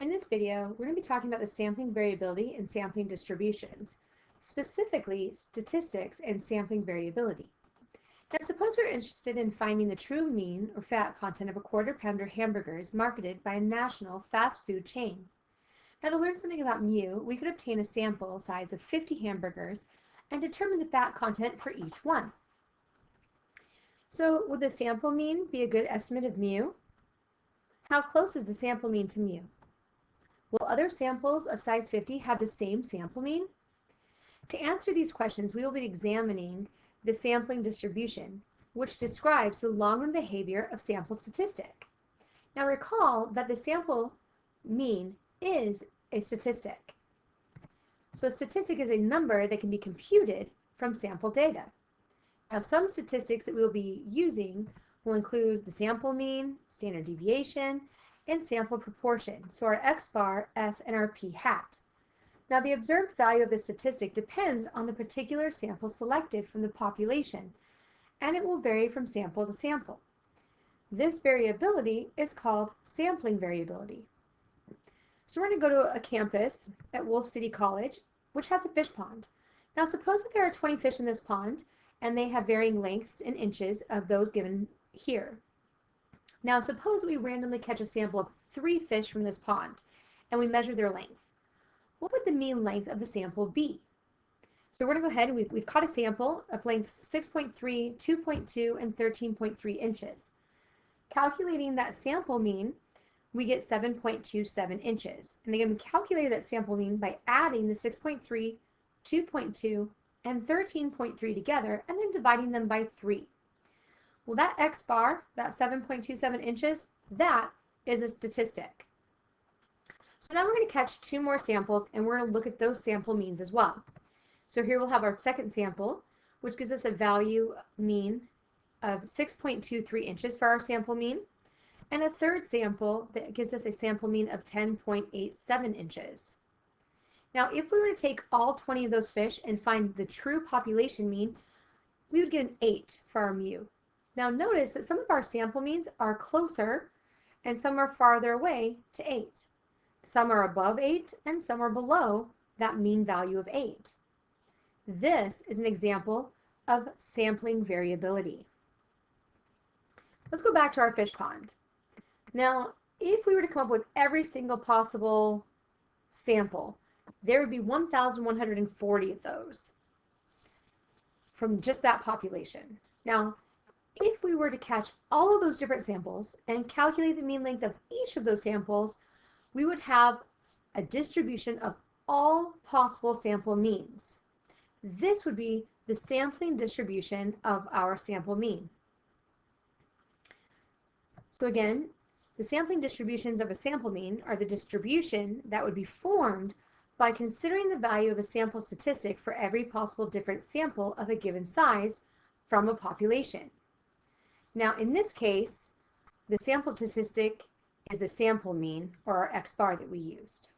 In this video, we're going to be talking about the sampling variability and sampling distributions, specifically statistics and sampling variability. Now, suppose we're interested in finding the true mean or fat content of a quarter-pounder hamburgers marketed by a national fast food chain. Now, to learn something about mu, we could obtain a sample size of 50 hamburgers and determine the fat content for each one. So, would the sample mean be a good estimate of mu? How close is the sample mean to mu? Will other samples of size 50 have the same sample mean? To answer these questions, we will be examining the sampling distribution, which describes the long-run behavior of sample statistic. Now recall that the sample mean is a statistic. So a statistic is a number that can be computed from sample data. Now some statistics that we will be using will include the sample mean, standard deviation, and sample proportion, so our x bar, s, and our p hat. Now the observed value of the statistic depends on the particular sample selected from the population, and it will vary from sample to sample. This variability is called sampling variability. So we're going to go to a campus at Wolf City College, which has a fish pond. Now suppose that there are 20 fish in this pond, and they have varying lengths in inches of those given here. Now suppose we randomly catch a sample of 3 fish from this pond, and we measure their length. What would the mean length of the sample be? So we're going to go ahead and we've caught a sample of lengths 6.3, 2.2, and 13.3 inches. Calculating that sample mean, we get 7.27 inches. And again, we calculated that sample mean by adding the 6.3, 2.2, and 13.3 together, and then dividing them by 3. Well, that x bar, that 7.27 inches, that is a statistic. So now we're going to catch 2 more samples, and we're going to look at those sample means as well. So here we'll have our second sample, which gives us a value mean of 6.23 inches for our sample mean, and a third sample that gives us a sample mean of 10.87 inches. Now, if we were to take all 20 of those fish and find the true population mean, we would get an 8 for our mu. Now notice that some of our sample means are closer and some are farther away to 8. Some are above 8 and some are below that mean value of 8. This is an example of sampling variability. Let's go back to our fish pond. Now, if we were to come up with every single possible sample, there would be 1,140 of those from just that population. Now, if we were to catch all of those different samples and calculate the mean length of each of those samples, we would have a distribution of all possible sample means. This would be the sampling distribution of our sample mean. So again, the sampling distributions of a sample mean are the distribution that would be formed by considering the value of a sample statistic for every possible different sample of a given size from a population. Now, in this case, the sample statistic is the sample mean, or our x bar that we used.